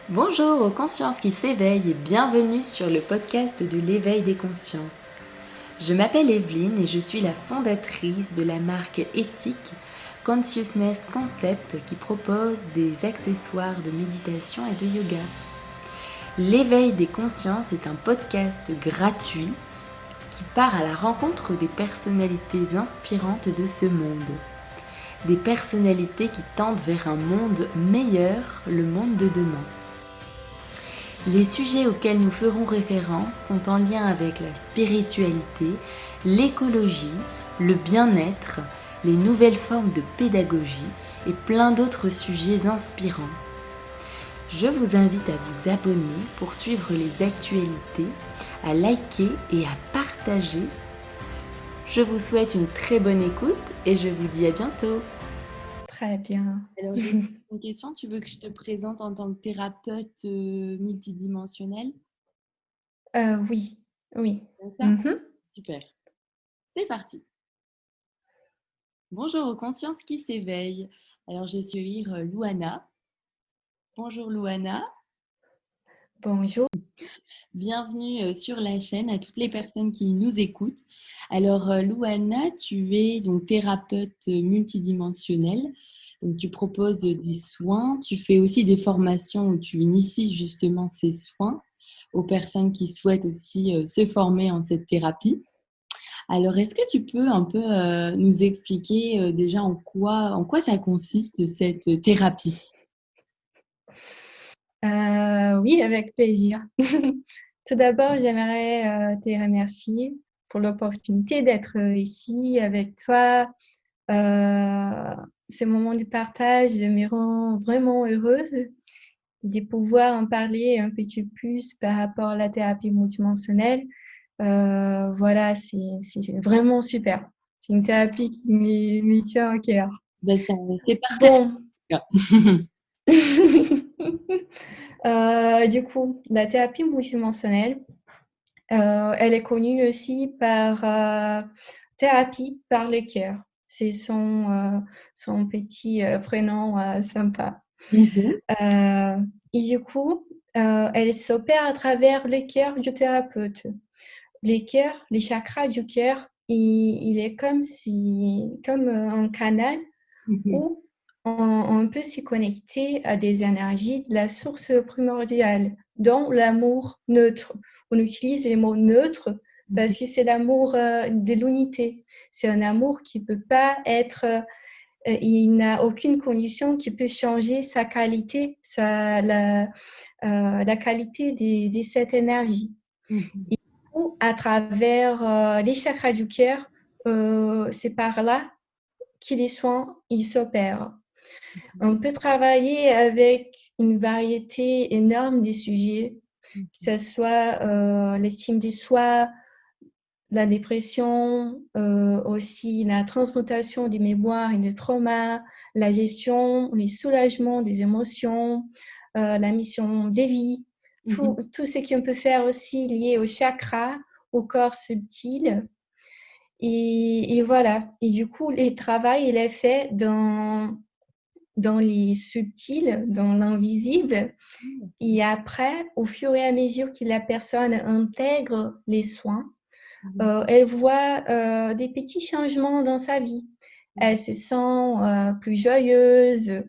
Bonjour aux consciences qui s'éveillent et bienvenue sur le podcast de l'éveil des consciences. Je m'appelle Evelyne et je suis la fondatrice de la marque éthique Consciousness Concept qui propose des accessoires de méditation et de yoga. L'éveil des consciences est un podcast gratuit qui part à la rencontre des personnalités inspirantes de ce monde. Des personnalités qui tendent vers un monde meilleur, le monde de demain. Les sujets auxquels nous ferons référence sont en lien avec la spiritualité, l'écologie, le bien-être, les nouvelles formes de pédagogie et plein d'autres sujets inspirants. Je vous invite à vous abonner pour suivre les actualités, à liker et à partager. Je vous souhaite une très bonne écoute et je vous dis à bientôt. Très bien. Alors, j'ai une question. Tu veux que je te présente en tant que thérapeute multidimensionnelle? Oui, oui. C'est ça? Mmh. Super. C'est parti. Bonjour aux consciences qui s'éveillent. Alors, je suis Louana. Bonjour Louana. Bonjour. Bienvenue sur la chaîne à toutes les personnes qui nous écoutent. Alors, Louana, tu es donc thérapeute multidimensionnelle. Donc, tu proposes des soins. Tu fais aussi des formations où tu inities justement ces soins aux personnes qui souhaitent aussi se former en cette thérapie. Alors, est-ce que tu peux un peu nous expliquer déjà en quoi ça consiste cette thérapie? Oui, avec plaisir. Tout d'abord, j'aimerais, te remercier pour l'opportunité d'être, ici avec toi. Ce moment de partage me rend vraiment heureuse de pouvoir en parler un petit peu plus par rapport à la thérapie multidimensionnelle. Voilà, c'est vraiment super. C'est une thérapie qui me tient à cœur. Ben, c'est partagé. Bon. Du coup, la thérapie multidimensionnelle, elle est connue aussi par thérapie par le cœur. C'est son petit prénom sympa. Mhm. Et du coup, elle s'opère à travers le cœur du thérapeute. Les cœurs, les chakras du cœur, il est comme un canal Mhm. où on peut s'y connecter à des énergies de la source primordiale, dont l'amour neutre. On utilise les mots neutres Mhm. parce que c'est l'amour de l'unité. C'est un amour qui peut pas être, il n'a aucune condition qui peut changer sa qualité, la qualité de cette énergie. Mhm. Et du coup, à travers les chakras du cœur, c'est par là que les soins ils s'opèrent. On peut travailler avec une variété énorme de sujets, que ce soit l'estime de soi, la dépression, aussi la transmutation des mémoires et des traumas, la gestion, les soulagements des émotions, la mission des vies, Mhm. tout ce qu'on peut faire aussi lié au chakra, au corps subtil. Et voilà. Et du coup, le travail, il est fait dans les subtils, dans l'invisible. Et après, au fur et à mesure que la personne intègre les soins, elle voit des petits changements dans sa vie. Elle se sent plus joyeuse,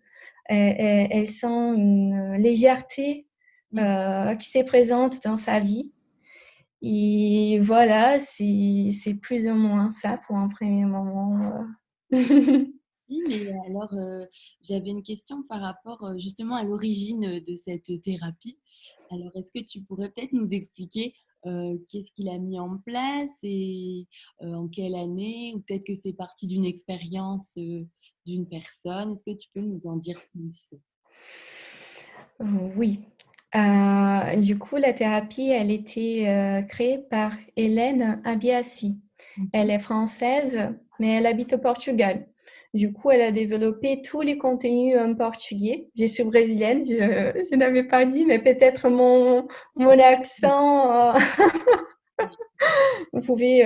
elle sent une légèreté Mhm. qui se présente dans sa vie. Et voilà, c'est plus ou moins ça pour un premier moment. Si, mais alors, j'avais une question par rapport justement à l'origine de cette thérapie. Alors, est-ce que tu pourrais peut-être nous expliquer qu'est-ce qu'il a mis en place et en quelle année, ou peut-être que c'est parti d'une expérience d'une personne. Est-ce que tu peux nous en dire plus? Oui. Du coup, la thérapie, elle était créée par Hélène Abiassi. Elle Mhm. est française, mais elle habite au Portugal. Du coup, elle a développé tous les contenus en portugais. Je suis brésilienne, je n'avais pas dit, mais peut-être mon accent, vous pouvez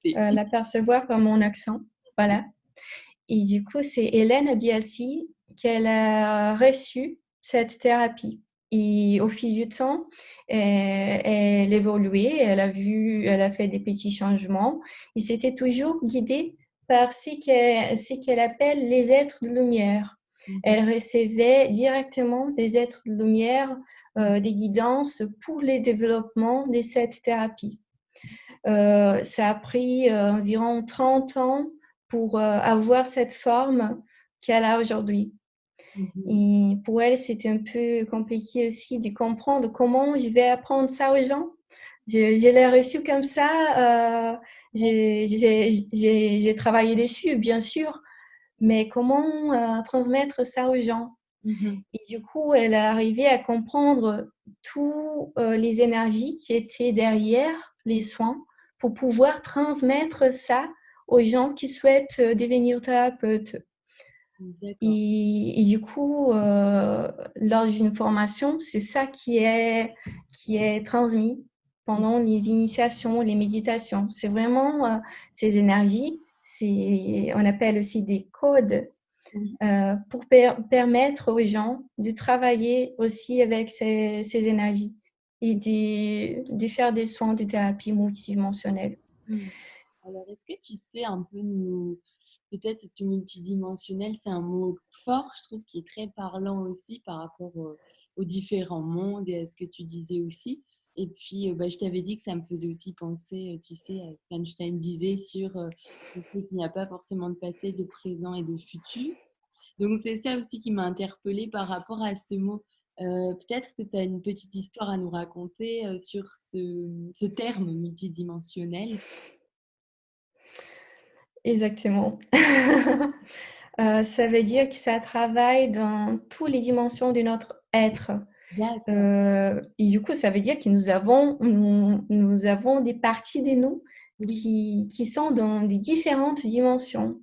C'est- l'apercevoir par mon accent. Voilà. Et du coup, c'est Hélène Abiassi qu'elle a reçu cette thérapie. Et au fil du temps, elle évoluait, elle a fait des petits changements. Et c'était toujours guidée par ce qu'elle appelle les êtres de lumière. Mhm. Elle recevait directement des êtres de lumière, des guidances pour le développement de cette thérapie. Ça a pris environ 30 ans pour avoir cette forme qu'elle a aujourd'hui. Mhm. Et pour elle, c'était un peu compliqué aussi de comprendre comment je vais apprendre ça aux gens. Je l'ai reçu comme ça. J'ai travaillé dessus, bien sûr, mais comment transmettre ça aux gens? Mhm. Et du coup, elle est arrivée à comprendre tous les énergies qui étaient derrière les soins pour pouvoir transmettre ça aux gens qui souhaitent devenir thérapeutes. D'accord. Et du coup, lors d'une formation, c'est ça qui est transmis pendant les initiations, les méditations. C'est vraiment ces énergies, on appelle aussi des codes Mhm. pour permettre aux gens de travailler aussi avec ces énergies et de faire des soins de thérapie multidimensionnelle. Mhm. Alors, est-ce que tu sais un peu nous, peut-être, est-ce que multidimensionnel, c'est un mot fort, je trouve, qui est très parlant aussi par rapport aux différents mondes et à ce que tu disais aussi. Et puis, bah, je t'avais dit que ça me faisait aussi penser, tu sais, à ce qu'Einstein disait sur le fait qu'il n'y a pas forcément de passé, de présent et de futur. Donc, c'est ça aussi qui m'a interpellée par rapport à ce mot. Peut-être que tu as une petite histoire à nous raconter sur ce terme multidimensionnel. Exactement. Ça veut dire que ça travaille dans toutes les dimensions de notre être. D'accord. Et du coup, ça veut dire que nous avons des parties de nous Oui. qui sont dans des différentes dimensions.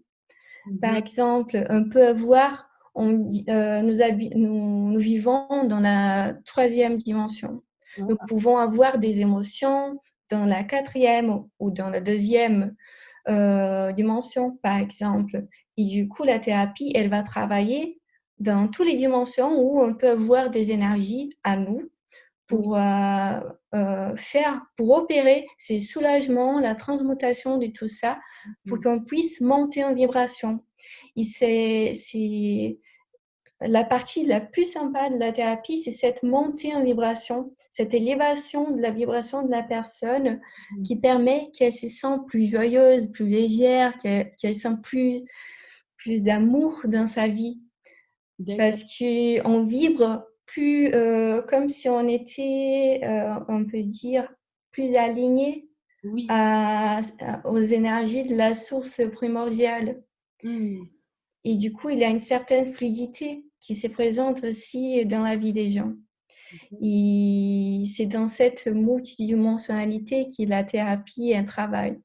Par Mhm. exemple, on peut avoir, nous vivons dans la troisième dimension. Nous Ah, pouvons avoir des émotions dans la quatrième ou dans la deuxième dimension, par exemple. Et du coup, la thérapie, elle va travailler dans toutes les dimensions où on peut avoir des énergies à nous oui. pour pour opérer ces soulagements, la transmutation de tout ça, pour Mhm. qu'on puisse monter en vibration. Et c'est la partie la plus sympa de la thérapie, c'est cette montée en vibration, cette élévation de la vibration de la personne Mhm. qui permet qu'elle se sente plus joyeuse, plus légère, qu'elle sent plus d'amour dans sa vie. D'accord. Parce qu'on vibre plus comme si on était, on peut dire, plus aligné Oui. aux énergies de la source primordiale. Mhm. Et du coup, il y a une certaine fluidité qui se présente aussi dans la vie des gens. Et c'est dans cette multidimensionnalité que la thérapie est un travail.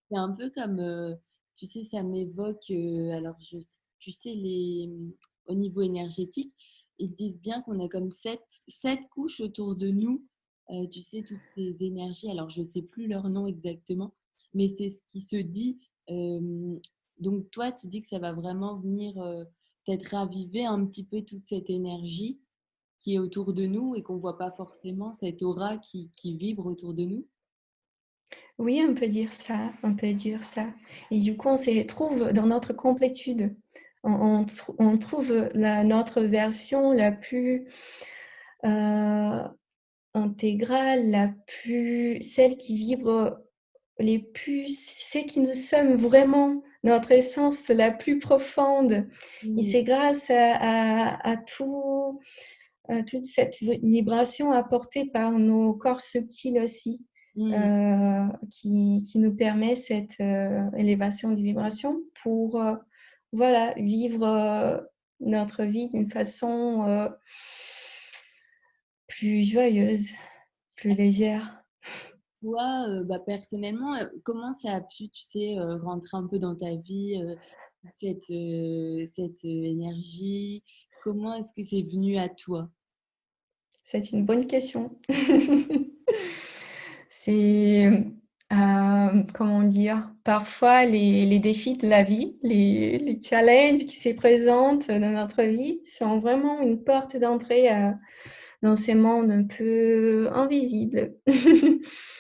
C'est un peu comme, tu sais, ça m'évoque, alors tu sais, au niveau énergétique, ils disent bien qu'on a comme sept couches autour de nous, tu sais, toutes ces énergies, alors je ne sais plus leur nom exactement, mais c'est ce qui se dit. Donc toi, tu dis que ça va vraiment venir peut-être raviver un petit peu toute cette énergie qui est autour de nous et qu'on ne voit pas forcément, cette aura qui vibre autour de nous. Oui, on peut dire ça, on peut dire ça. Et du coup, on se retrouve dans notre complétude. On trouve notre version la plus euh, intégrale, celle qui vibre celle qui nous sommes vraiment, notre essence la plus profonde. Et Mm. c'est grâce à toute cette vibration apportée par nos corps subtils aussi, Mm. qui nous permet cette élévation de vibration pour voilà, vivre notre vie d'une façon plus joyeuse, plus légère. Toi, bah, personnellement, comment ça a pu, tu sais, rentrer un peu dans ta vie, cette énergie? Comment est-ce que c'est venu à toi? C'est une bonne question. C'est, comment dire, parfois les défis de la vie, les challenges qui se présentent dans notre vie sont vraiment une porte d'entrée dans ces mondes un peu invisibles.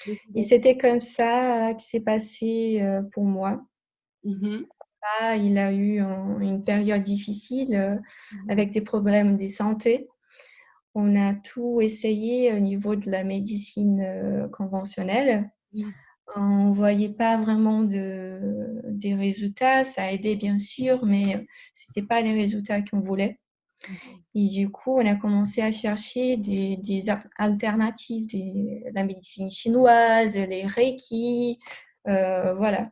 Je suis Et d'accord. c'était comme ça qui s'est passé pour moi. Mhm, Ah, il a eu une période difficile mhm, avec des problèmes de santé. On a tout essayé au niveau de la médecine conventionnelle. oui, On ne voyait pas vraiment des résultats. Ça a aidé, bien sûr, mais ce n'était pas les résultats qu'on voulait. mhm, Et du coup, on a commencé à chercher des alternatives, la médecine chinoise, les Reiki, voilà.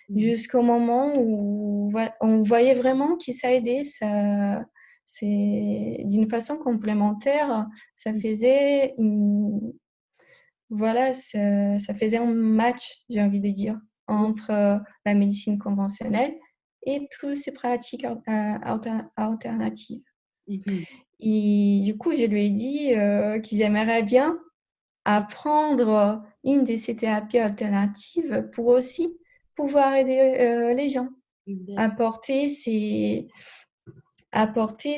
mhm, Jusqu'au moment où on voyait vraiment que ça aidait, c'est d'une façon complémentaire, ça mhm, faisait voilà, ça faisait un match, j'ai envie de dire, oui, entre la médecine conventionnelle et toutes ces pratiques alternatives. mhm, Et du coup, je lui ai dit que j'aimerais bien apprendre une de ces thérapies alternatives pour aussi pouvoir aider les gens, d'accord. apporter,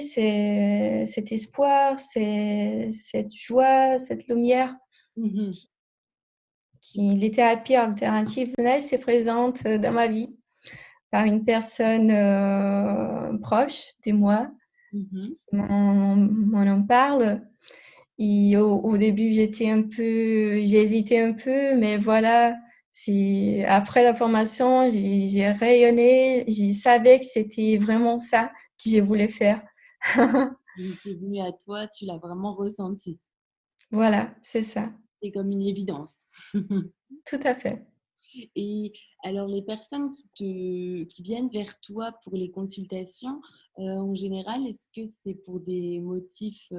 cet espoir, cette joie, cette lumière Mhm, qui les thérapies alternatives se présentent dans ma vie par une personne proche de moi mhm. qui m'en en parle. Et au début, j'hésitais un peu, mais voilà, après la formation, j'ai rayonné, je savais que c'était vraiment ça que je voulais faire. Il est venu à toi, tu l'as vraiment ressenti. Voilà, c'est ça, C'est comme une évidence. tout à fait. Et alors, les personnes qui viennent vers toi pour les consultations, en général, est-ce que c'est pour des motifs,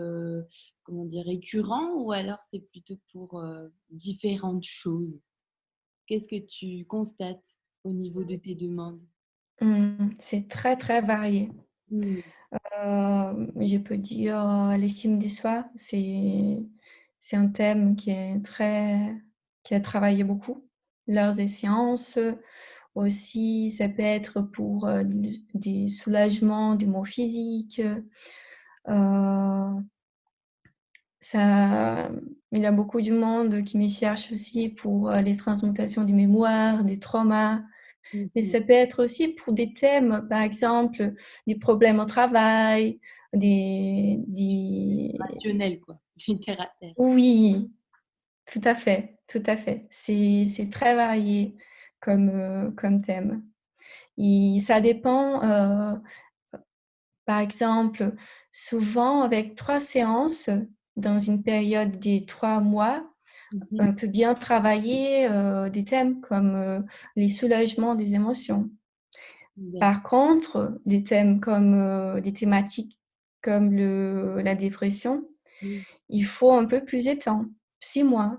comment dire, récurrents ou alors c'est plutôt pour différentes choses? Qu'est-ce que tu constates au niveau de tes demandes? C'est très, très varié. Mm, Je peux dire l'estime de soi, c'est un thème qui a travaillé beaucoup lors des séances. Aussi, ça peut être pour des soulagements des maux physiques. Ça, il y a beaucoup de monde qui me cherche aussi pour les transmutations des mémoires, des traumas. Mais mhm. ça peut être aussi pour des thèmes, par exemple, des problèmes au travail, Rationnel, quoi, du terre à terre. Oui, tout à fait, tout à fait. C'est très varié comme thème. Et ça dépend, par exemple, souvent avec 3 séances dans une période des 3 mois, Mhm. on peut bien travailler, des thèmes comme, les soulagements des émotions. D'accord. Par contre, des thèmes comme, des thématiques comme la dépression, Oui, il faut un peu plus de temps, 6 mois.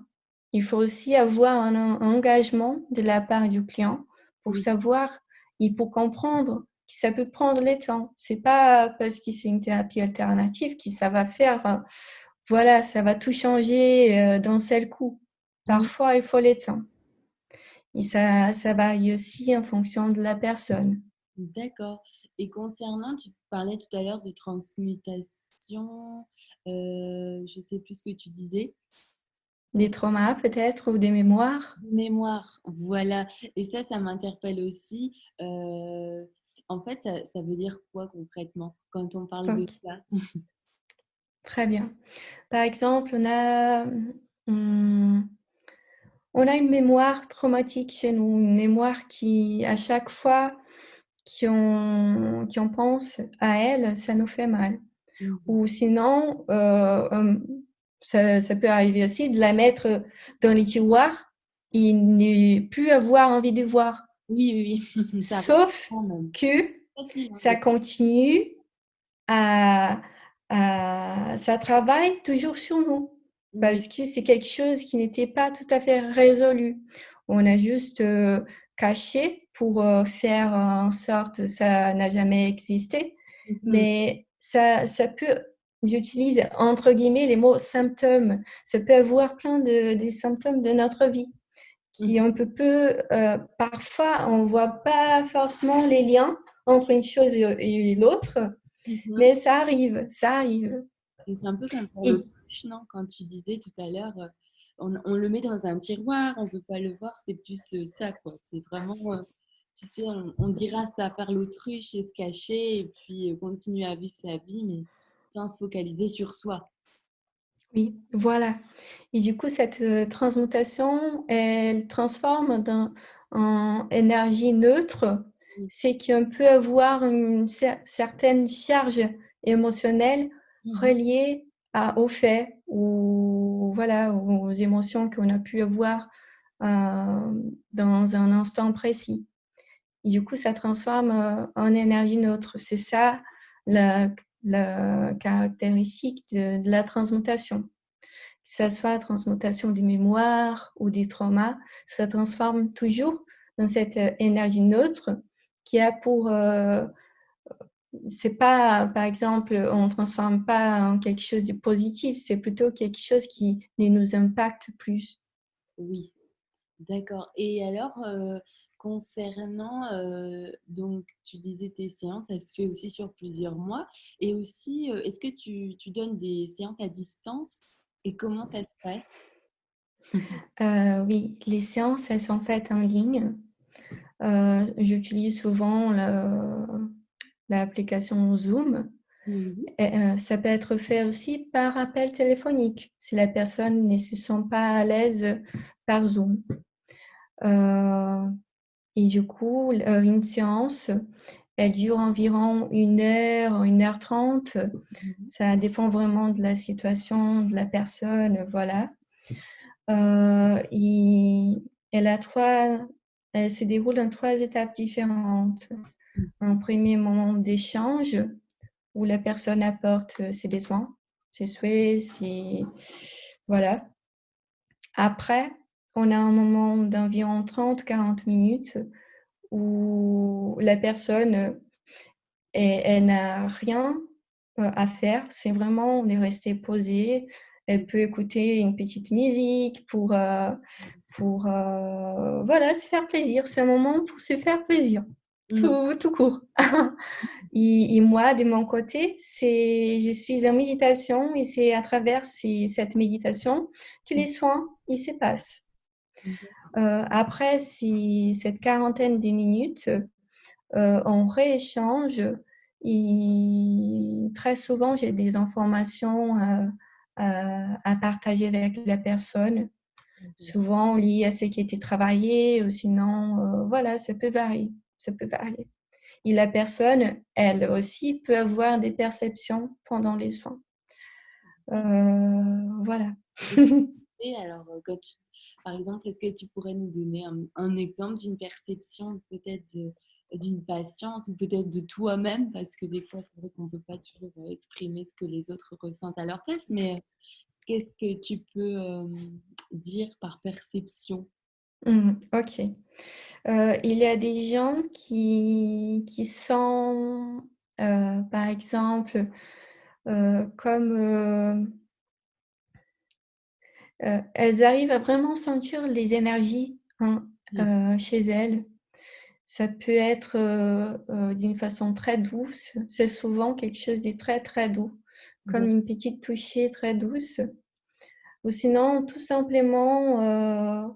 Il faut aussi avoir un engagement de la part du client pour oui. savoir et pour comprendre que ça peut prendre le temps. C'est pas parce que c'est une thérapie alternative que ça va faire, voilà, ça va tout changer, d'un seul coup. Oui, Parfois, il faut le temps et ça varie aussi en fonction de la personne. d'accord. Et concernant, tu parlais tout à l'heure de transmutation, je sais plus ce que tu disais. Des traumas peut-être ou des mémoires? Mémoire, voilà. Et ça m'interpelle aussi. En fait, ça veut dire quoi concrètement quand on parle de OK, ça? très bien. Par exemple, mmh, on a une mémoire traumatique chez nous, une mémoire qui, à chaque fois qu'on pense à elle, ça nous fait mal. Mhm. Ou sinon, ça peut arriver aussi de la mettre dans les tiroirs et ne plus avoir envie de voir. Oui, oui, oui. Ça va Sauf quand même. que Facile, hein, ça continue à ça travaille toujours sur nous oui. parce que c'est quelque chose qui n'était pas tout à fait résolu. On a juste, caché pour, faire en sorte que ça n'a jamais existé, Mhm. mais ça peut j'utilise entre guillemets les mots «symptômes». Ça peut avoir plein de des symptômes de notre vie qui Mhm. un peu, parfois on voit pas forcément les liens entre une chose et l'autre, Mhm. mais ça arrive, ça arrive. C'est un peu comme pour le Et touche, non? Quand tu disais tout à l'heure, on le met dans un tiroir, on ne peut pas le voir, c'est plus ça, quoi. C'est vraiment, tu sais, on dira ça, faire l'autruche et se cacher et puis continuer à vivre sa vie, mais sans se focaliser sur soi. Oui, voilà. Et du coup, cette, transmutation, elle transforme en énergie neutre. Oui. C'est qu'on peut avoir une certaine charge émotionnelle Mhm. reliée aux faits ou voilà, aux émotions qu'on a pu avoir, dans un instant précis. Et du coup, ça transforme, en énergie neutre. C'est ça la la caractéristique de la transmutation. Que ça soit la transmutation des mémoires ou des traumas, ça transforme toujours dans cette, énergie neutre qui a pour, c'est pas, par exemple, on transforme pas en quelque chose de positif, c'est plutôt quelque chose qui ne nous impacte plus. Oui. D'accord. Et alors, concernant, donc tu disais tes séances, ça se fait aussi sur plusieurs mois et aussi, est-ce que tu donnes des séances à distance et comment ça se passe? Oui, les séances, elles sont faites en ligne. J'utilise souvent l'application Zoom. Mmh. Et ça peut être fait aussi par appel téléphonique, si la personne ne se sent pas à l'aise par Zoom. Heu et du coup, une séance, elle dure environ 1 heure 30. Mmh. Ça dépend vraiment de la situation, de la personne, voilà. Et elle a 3 elle se déroule en 3 étapes différentes. Un premier moment d'échange où la personne apporte, ses besoins, ses souhaits, ses voilà. Après, on a un moment d'environ 30 à 40 minutes où la personne, elle n'a rien, à faire. C'est vraiment on est resté posé. Elle peut écouter une petite musique pour voilà, se faire plaisir. C'est un moment pour se faire plaisir, Mmh. tout court. Et moi, de mon côté, je suis en méditation et c'est à travers cette méditation que les soins, ils se passent. Après cette quarantaine de minutes, on rééchange et très souvent, j'ai des informations, à partager avec la personne, souvent liées à ce qui a été travaillé ou sinon, voilà, ça peut varier. Et la personne, elle aussi, peut avoir des perceptions pendant les soins. Voilà. Et alors, par exemple, est-ce que tu pourrais nous donner un exemple d'une perception peut-être d'une patiente ou peut-être de toi-même? Parce que des fois, c'est vrai qu'on ne peut pas toujours exprimer ce que les autres ressentent à leur place, mais qu'est-ce que tu peux dire par perception? OK. Il y a des gens qui sont, par exemple, comme, elles arrivent à vraiment sentir les énergies, hein, Mmh. chez elles. Ça peut être, d'une façon très douce. C'est souvent quelque chose de très, très doux, comme une petite touchée très douce. Ou sinon, tout simplement,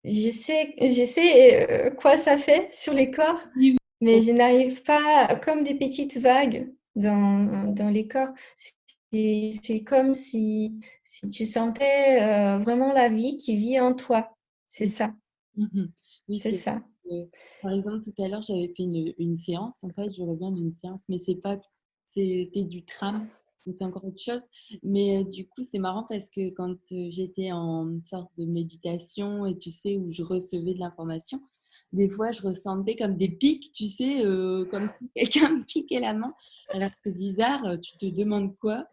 je sais, quoi ça fait sur les corps, Oui, mais oui. je n'arrive pas comme des petites vagues dans les corps. C'est comme si tu sentais, vraiment la vie qui vit en toi. C'est Mmh. ça, Mmh. Oui, c'est c'est ça. par exemple, tout à l'heure, j'avais fait une séance. En fait, je reviens d'une séance, mais c'est pas c'était du tram, donc c'est encore autre chose. Mais du coup, c'est marrant parce que quand, j'étais en sorte de méditation et tu sais, où je recevais de l'information, des fois, je ressentais comme des pics, tu sais, comme si quelqu'un me piquait la main. Alors que c'est bizarre, tu te demandes quoi?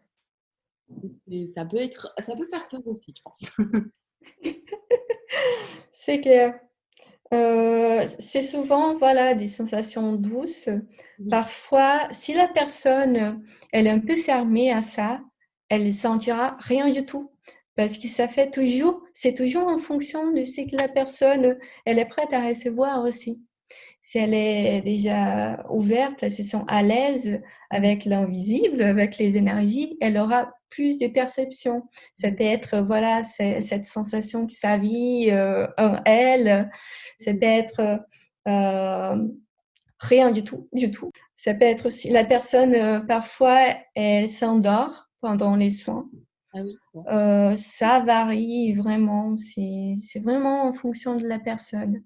Et ça peut faire peur aussi, je pense. C'est clair. C'est souvent, voilà, des sensations douces. Oui. Parfois, si la personne, elle est un peu fermée à ça, elle ne sentira rien du tout. Parce que c'est toujours en fonction de ce que la personne, elle est prête à recevoir aussi. si elle est déjà ouverte, elle se sent à l'aise avec l'invisible, avec les énergies, elle aura plus de perception. Ça peut être, voilà, cette sensation que ça vit en elle. Ça peut être rien du tout, du tout. Ça peut être aussi la personne, parfois, elle s'endort pendant les soins. Ah oui, ouais. Ça varie vraiment, c'est vraiment en fonction de la personne.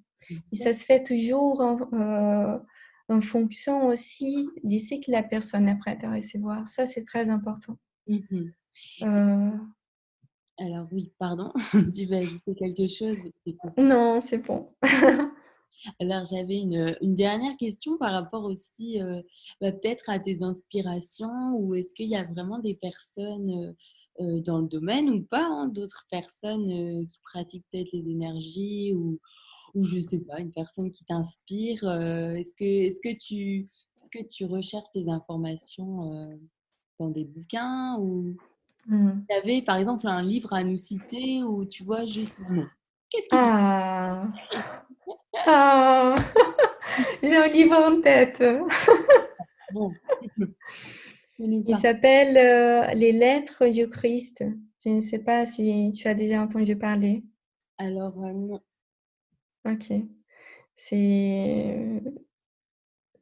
Et ça se fait toujours en fonction aussi du cycle que la personne est prête à recevoir. Ça, c'est très important. Mhm. Euh, Alors oui, pardon, tu vas ajouter quelque chose? non, c'est bon. Alors, j'avais une dernière question par rapport aussi, peut-être à tes inspirations ou est-ce qu'il y a vraiment des personnes, dans le domaine ou pas, hein, d'autres personnes, qui pratiquent peut-être les énergies ou je sais pas, une personne qui t'inspire, est-ce que tu recherches tes informations, dans des bouquins ou Mm. tu avais par exemple un livre à nous citer ou tu vois juste un nom? Qu'est-ce qui te Ah, ah, j'ai un livre en tête. bon, fais-nous Il part. s'appelle Les Lettres du Christ. Je ne sais pas si tu as déjà entendu parler. Alors, non. Ok. C'est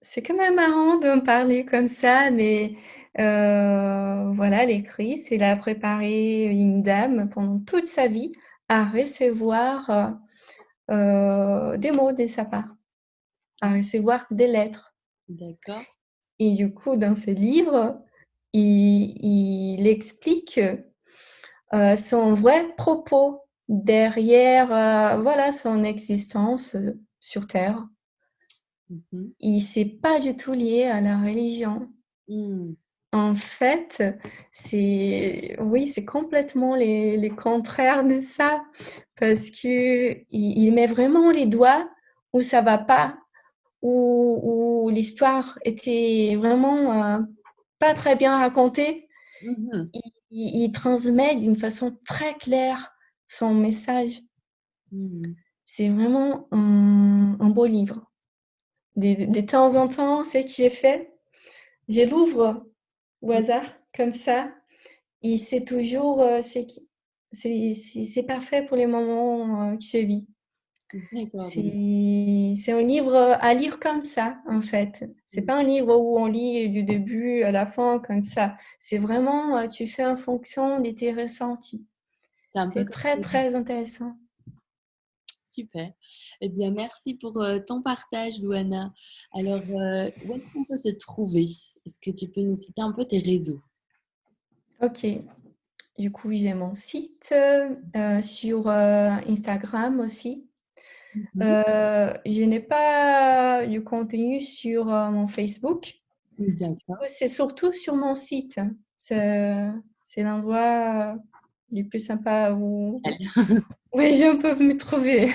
c'est quand même marrant de me parler comme ça, mais voilà, les Christ, il a préparé une dame pendant toute sa vie à recevoir des mots de sa part, à recevoir des lettres. D'accord. Et du coup, dans ce livre, il explique son vrai propos derrière voilà, son existence sur Terre. Mmh. Et c'est pas du tout lié à la religion. Mmh. En fait, c'est oui, c'est complètement les contraires de ça parce qu'il met vraiment les doigts où ça va pas, où l'histoire était vraiment, pas très bien racontée. Mmh. Il transmet d'une façon très claire son message. Mmh. C'est vraiment un beau livre. De temps en temps, ce que j'ai fait, je l'ouvre au hasard comme ça. Et c'est toujours, c'est parfait pour les moments, que je vis. D'accord, donc C'est un livre à lire comme ça, en fait. C'est mmh, pas un livre où on lit du début à la fin comme ça. C'est vraiment, tu fais en fonction de tes ressentis. c'est un peu C'est comme très, très intéressant. super. Eh bien, merci pour, ton partage, Louana. Alors, où est-ce qu'on peut te trouver? Est-ce que tu peux nous citer un peu tes réseaux? OK. Du coup, j'ai mon site, sur, Instagram aussi. Mmh. Je n'ai pas du contenu sur, mon Facebook. D'accord. C'est surtout sur mon site. C'est l'endroit le plus sympa où les gens peuvent me trouver.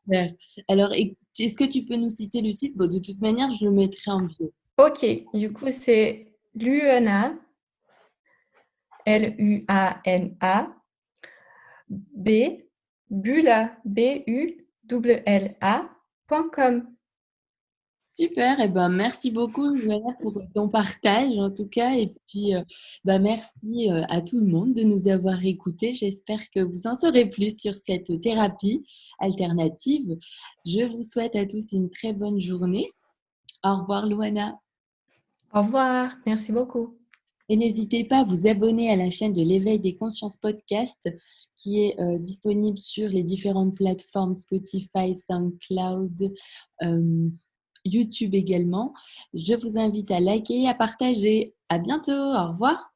Super. Alors est-ce que tu peux nous citer le site? Bon, de toute manière, je le mettrai en bio. OK, du coup, c'est Luana, Luana, B, Bula, Bula.com. Super, et ben merci beaucoup Joanna pour ton partage en tout cas et puis merci à tout le monde de nous avoir écoutés. J'espère que vous en saurez plus sur cette thérapie alternative. Je vous souhaite à tous une très bonne journée. Au revoir Luana. Au revoir, merci beaucoup. Et n'hésitez pas à vous abonner à la chaîne de l'éveil des consciences podcast qui est disponible sur les différentes plateformes Spotify, SoundCloud, euh, YouTube également. Je vous invite à liker et à partager. À bientôt. Au revoir.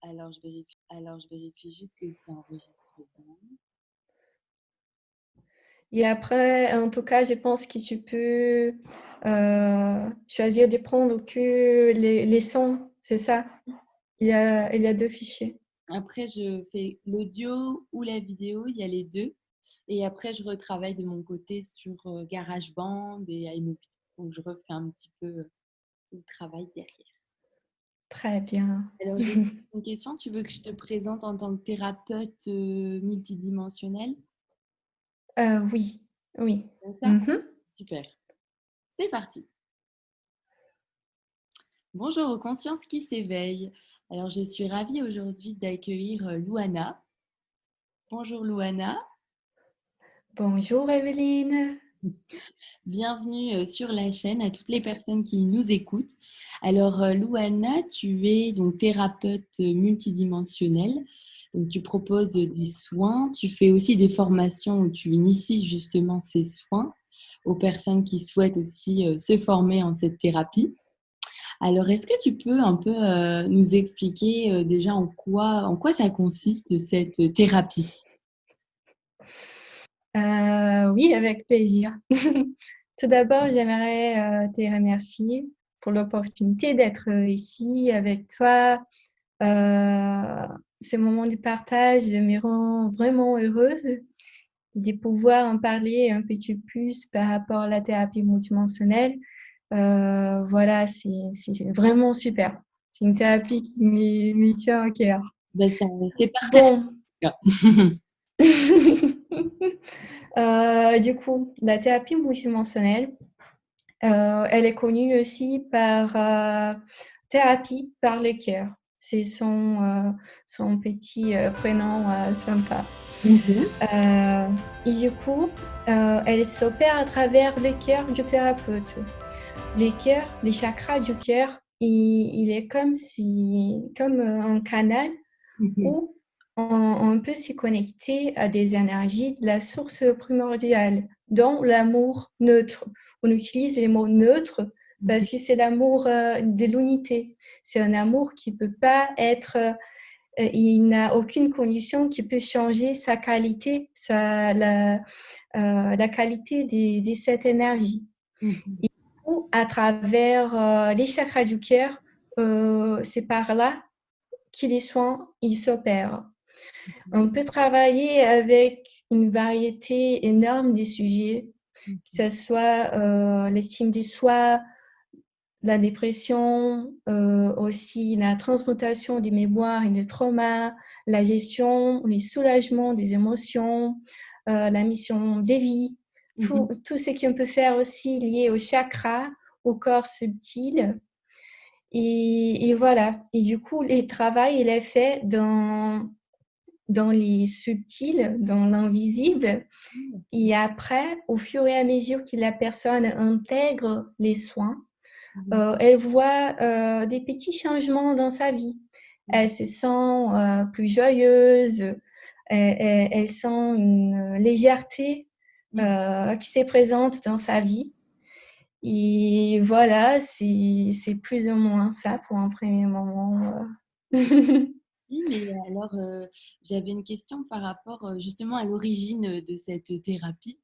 Alors, je vérifie juste que c'est enregistré bien. Et après, en tout cas, je pense que tu peux choisir de prendre que les sons, c'est ça? Il y a deux fichiers. Après, je fais l'audio ou la vidéo, il y a les deux. Et après, je retravaille de mon côté sur GarageBand et iMovie. Donc, je refais un petit peu le travail derrière. Très bien. Alors, j'ai une question. Tu veux que je te présente en tant que thérapeute multidimensionnelle? Oui, oui. C'est ça? Mhm. Super. C'est parti. Bonjour aux consciences qui s'éveillent. Alors, je suis ravie aujourd'hui d'accueillir Louana. Bonjour Louana. Bonjour Evelyne. Bienvenue sur la chaîne à toutes les personnes qui nous écoutent. Alors, Louana, tu es donc thérapeute multidimensionnelle. Donc, tu proposes des soins. Tu fais aussi des formations où tu inities justement ces soins aux personnes qui souhaitent aussi se former en cette thérapie. Alors, est-ce que tu peux un peu nous expliquer déjà en quoi ça consiste cette thérapie? Oui, avec plaisir. Tout d'abord, j'aimerais te remercier pour l'opportunité d'être ici avec toi. Euh, Ce moment de partage me rend vraiment heureuse de pouvoir en parler un petit peu plus par rapport à la thérapie multidimensionnelle. Voilà, c'est vraiment super. C'est une thérapie qui me tient à cœur. Ben, c'est partagé. Bon. Du coup, la thérapie multidimensionnelle, elle est connue aussi par thérapie par le cœur. C'est son petit prénom sympa. Mhm. Et du coup, elle s'opère à travers le cœur du thérapeute. Les chakras du cœur, il est comme un canal Mhm. où on peut s'y connecter à des énergies de la source primordiale, dont l'amour neutre. On utilise les mots neutres parce que c'est l'amour de l'unité. C'est un amour qui ne peut pas être, il n'a aucune condition qui peut changer sa qualité, la qualité de cette énergie. Mhm. Et du coup, à travers les chakras du cœur, c'est par là que les soins ils s'opèrent. On peut travailler avec une variété énorme de sujets, que ce soit l'estime de soi, la dépression, aussi la transmutation des mémoires et des traumas, la gestion, les soulagements des émotions, la mission des vies, Mhm. tout ce qu'on peut faire aussi lié au chakra, au corps subtil. Et voilà. Et du coup, le travail, il est fait dans les subtils, dans l'invisible. Et après, au fur et à mesure que la personne intègre les soins, Mhm. elle voit des petits changements dans sa vie. Elle se sent plus joyeuse, elle sent une légèreté Mhm. qui se présente dans sa vie. Et voilà, c'est plus ou moins ça pour un premier moment. Si, mais alors, j'avais une question par rapport justement à l'origine de cette thérapie.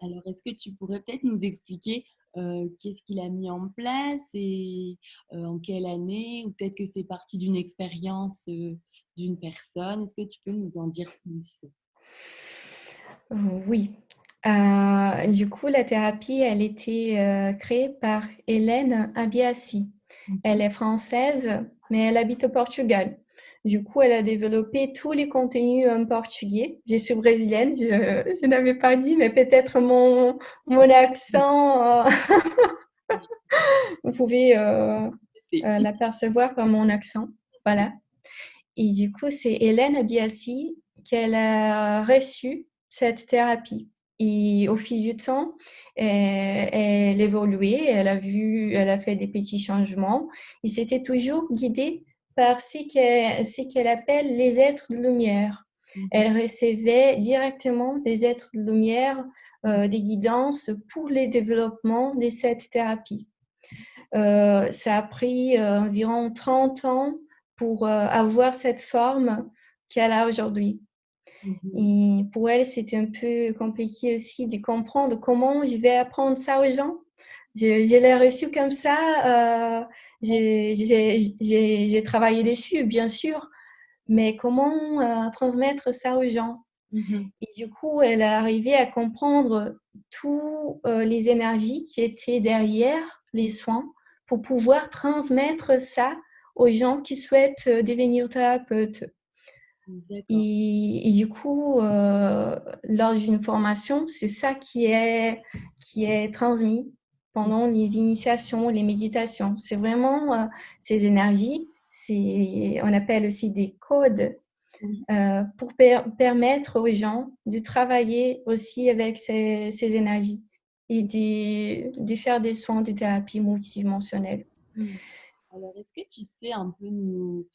Alors, est-ce que tu pourrais peut-être nous expliquer qu'est-ce qu'il a mis en place et en quelle année, ou peut-être que c'est parti d'une expérience d'une personne. Est-ce que tu peux nous en dire plus? Oui. Du coup, la thérapie, elle était créée par Hélène Abiassi. Elle Mhm. est française, mais elle habite au Portugal. Du coup, elle a développé tous les contenus en portugais. Je suis brésilienne, je n'avais pas dit, mais peut-être mon accent, vous pouvez C'est- l'apercevoir par mon accent. Voilà. Et du coup, c'est Hélène Abiassi qu'elle a reçu cette thérapie. Et au fil du temps, elle évoluait, elle a fait des petits changements. Et c'était toujours guidée par ce qu'elle appelle les êtres de lumière. Mhm. Elle recevait directement des êtres de lumière, des guidances pour le développement de cette thérapie. Ça a pris environ 30 ans pour avoir cette forme qu'elle a aujourd'hui. Mhm. Et pour elle, c'était un peu compliqué aussi de comprendre comment je vais apprendre ça aux gens. Je l'ai reçu comme ça. J'ai travaillé dessus, bien sûr, mais comment transmettre ça aux gens? Mhm. Et du coup, elle est arrivée à comprendre toutes les énergies qui étaient derrière les soins pour pouvoir transmettre ça aux gens qui souhaitent devenir thérapeutes. D'accord. Et du coup, lors d'une formation, c'est ça qui est transmis pendant les initiations, les méditations. C'est vraiment ces énergies, on appelle aussi des codes Oui. pour permettre aux gens de travailler aussi avec ces énergies et de faire des soins de thérapie multidimensionnelle. Mhm. Alors, est-ce que tu sais un peu nous,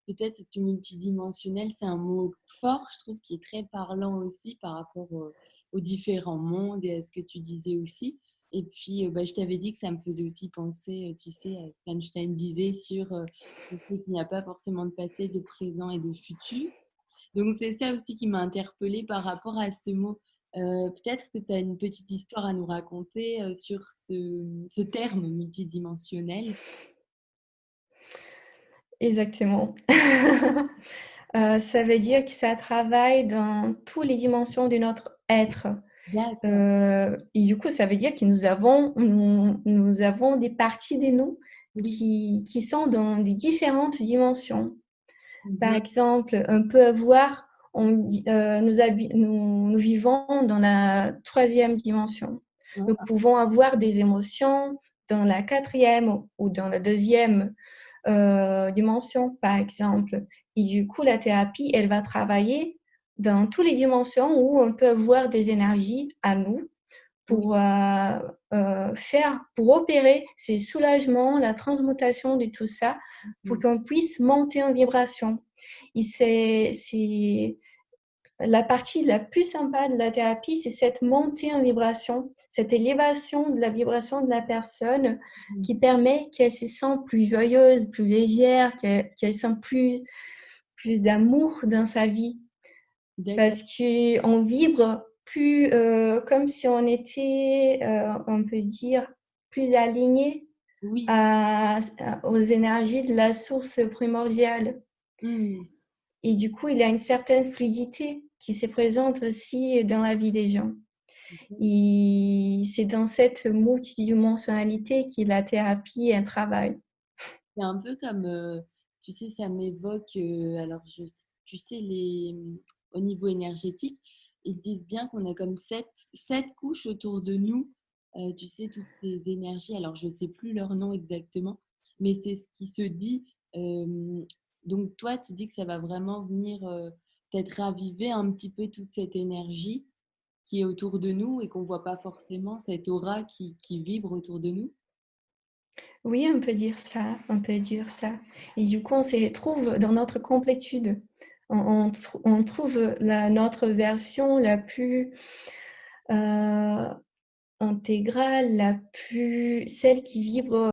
peut-être, est-ce que multidimensionnel, c'est un mot fort, je trouve, qui est très parlant aussi par rapport aux différents mondes et à ce que tu disais aussi. Et puis, bah, je t'avais dit que ça me faisait aussi penser, tu sais, à ce qu'Einstein disait sur le fait qu'il n'y a pas forcément de passé, de présent et de futur. Donc, c'est ça aussi qui m'a interpellée par rapport à ce mot. Peut-être que tu as une petite histoire à nous raconter sur ce terme multidimensionnel. Exactement. Ça veut dire que ça travaille dans toutes les dimensions de notre être. D'accord. Et du coup, ça veut dire que nous avons des parties de nous Oui. qui sont dans des différentes dimensions. Par Mhm. exemple, on peut avoir, nous vivons dans la troisième dimension. Nous Ah, pouvons avoir des émotions dans la quatrième ou dans la deuxième dimension, par exemple. Et du coup, la thérapie, elle va travailler dans toutes les dimensions où on peut avoir des énergies à nous oui. pour pour opérer ces soulagements, la transmutation de tout ça, pour Mhm. qu'on puisse monter en vibration. Et c'est la partie la plus sympa de la thérapie, c'est cette montée en vibration, cette élévation de la vibration de la personne Mhm. qui permet qu'elle se sente plus joyeuse, plus légère, qu'elle sent plus d'amour dans sa vie. D'accord. Parce qu'on vibre plus comme si on était, on peut dire, plus aligné Oui. aux énergies de la source primordiale. Mhm. Et du coup, il y a une certaine fluidité qui se présente aussi dans la vie des gens. Et c'est dans cette multidimensionnalité que la thérapie est un travail. C'est un peu comme, tu sais, ça m'évoque, alors tu sais, au niveau énergétique, ils disent bien qu'on a comme sept couches autour de nous, tu sais, toutes ces énergies, alors je ne sais plus leur nom exactement, mais c'est ce qui se dit. Donc toi, tu dis que ça va vraiment venir peut-être raviver un petit peu toute cette énergie qui est autour de nous et qu'on ne voit pas forcément, cette aura qui vibre autour de nous. Oui, on peut dire ça, on peut dire ça. Et du coup, on se retrouve dans notre complétude. On trouve notre version la plus euh, intégrale, celle qui vibre